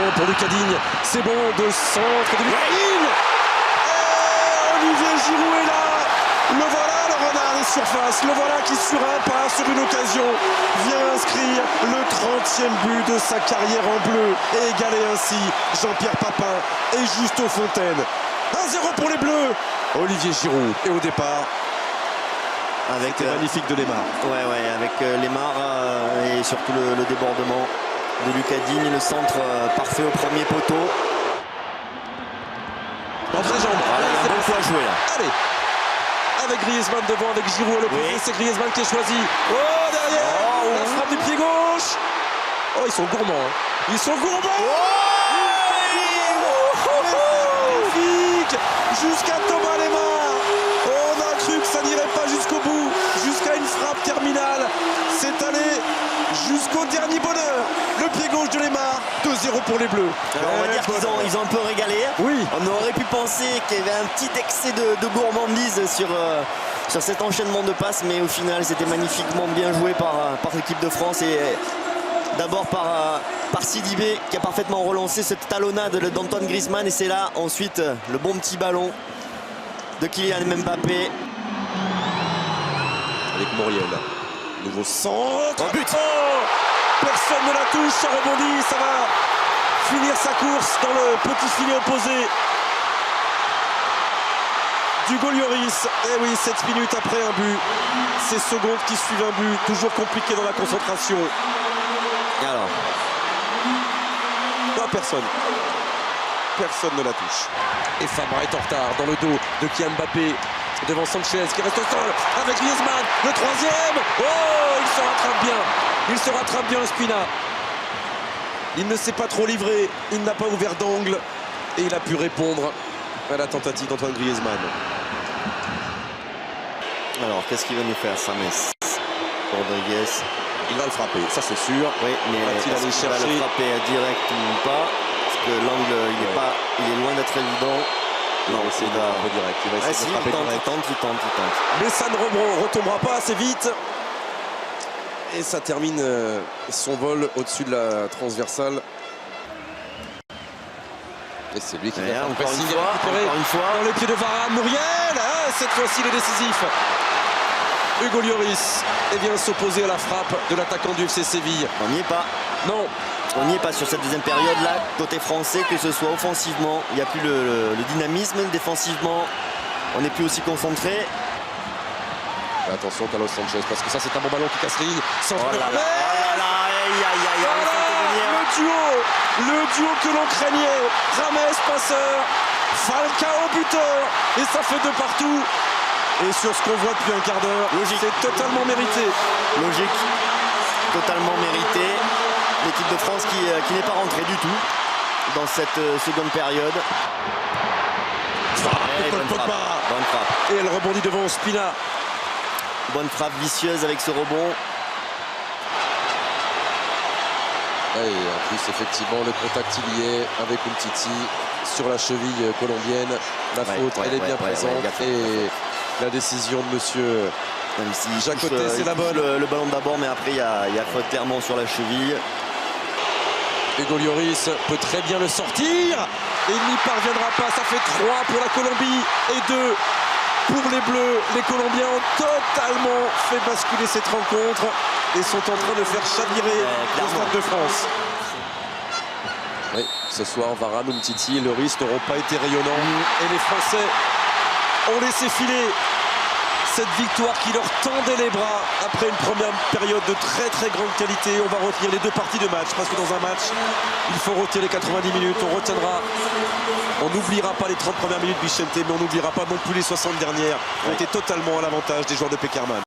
bon pour Lucas Digne. C'est bon de centre de Lucas Digne. Et Olivier Giroud est là. Le voilà, le renard des surfaces. Le voilà qui, sur un pas, sur une occasion, vient inscrire le 30e but de sa carrière en bleu et égaler ainsi Jean-Pierre Papin et Justo Fontaine. 1-0 pour les Bleus. Olivier Giroud. Et au départ, avec magnifique de Lemar. Ouais, avec Lemar et surtout le débordement de Lucas Digne, le centre parfait au premier poteau. Entre les jambes. Voilà, il y a un bon coup à jouer là. Allez, avec Griezmann devant, avec Giroud à l'opposé, Oui. c'est Griezmann qui est choisi. Oh, derrière, la frappe du pied gauche. Oh, ils sont gourmands. Hein. Ils sont gourmands. Magnifique. Jusqu'à Thomas Lemar. On a cru que ça n'irait pas jusqu'au bout, jusqu'à une frappe terminale. C'est allé jusqu'au dernier bonheur. Le pied gauche de Lemar. 2-0 pour les Bleus. Alors, on va dire qu'ils ont un peu régalé. Oui. On aurait pu penser qu'il y avait un petit excès de gourmandise sur cet enchaînement de passes, mais au final c'était magnifiquement bien joué par l'équipe de France et d'abord par Sidibé qui a parfaitement relancé cette talonnade d'Antoine Griezmann, et c'est là ensuite le bon petit ballon de Kylian Mbappé. Avec Moriel. Nouveau centre. Oh, but. Personne ne la touche, ça rebondit, ça va finir sa course dans le petit filet opposé. D'Hugo Lloris. Et oui, 7 minutes après un but. Ces secondes qui suivent un but, toujours compliqué dans la concentration. Et alors, Non, personne. Personne ne la touche. Et Fabra est en retard dans le dos de Kylian Mbappé. Devant Sanchez qui reste au sol avec Griezmann. Le troisième. Oh, il se rattrape bien. Il se rattrape bien, Espina. Il ne s'est pas trop livré. Il n'a pas ouvert d'angle. Et il a pu répondre à la tentative d'Antoine Griezmann. alors qu'est-ce qu'il va nous faire, Sames Rodriguez? Il va le frapper, ça c'est sûr. Oui, mais Va-t-il aller est-ce qu'il va chercher le frapper à direct ou pas? Parce que l'angle, il est loin d'être évident. Non, c'est un peu direct. Il va essayer de frapper direct. Il tente. Mais ça ne retombera pas assez vite. Et ça termine son vol au-dessus de la transversale. Et c'est lui qui va faire le pressing. Encore une fois. Dans les pieds de Varane. Muriel, cette fois-ci le décisif. Hugo Lloris vient s'opposer à la frappe de l'attaquant du FC Séville. On n'y est pas. Non. On n'y est pas sur cette deuxième période là, côté français, que ce soit offensivement, il n'y a plus le dynamisme, défensivement, on n'est plus aussi concentré. Attention Carlos Sanchez, parce que ça c'est un bon ballon qui casse les lignes. Le duo que l'on craignait. Rames passeur, Falcao buteur, et ça fait 2 partout. Et sur ce qu'on voit depuis un quart d'heure, c'est totalement mérité. Logique, totalement mérité. L'équipe de France qui n'est pas rentrée du tout dans cette seconde période. Bonne frappe. Et elle rebondit devant Spina. Bonne frappe vicieuse avec ce rebond. Et en plus, effectivement, le contact il y est avec Umtiti sur la cheville colombienne. La faute, elle est bien présente. Et la décision de monsieur Jacoté, c'est la bonne. Le ballon d'abord, mais après, il y a faute clairement sur la cheville. Hugo Lloris peut très bien le sortir. Et il n'y parviendra pas. Ça fait 3 pour la Colombie et 2 pour les Bleus. Les Colombiens ont totalement fait basculer cette rencontre et sont en train de faire chavirer le Stade de France. Oui, ce soir, Varane, Umtiti et Lloris n'auront pas été rayonnants. Et les Français ont laissé filer cette victoire qui leur tendait les bras après une première période de très grande qualité. On va retenir les 2 parties de match, parce que dans un match, il faut retenir les 90 minutes. On n'oubliera pas les 30 premières minutes Vicente, mais on n'oubliera pas non plus les 60 dernières qui ont été totalement à l'avantage des joueurs de Pekerman.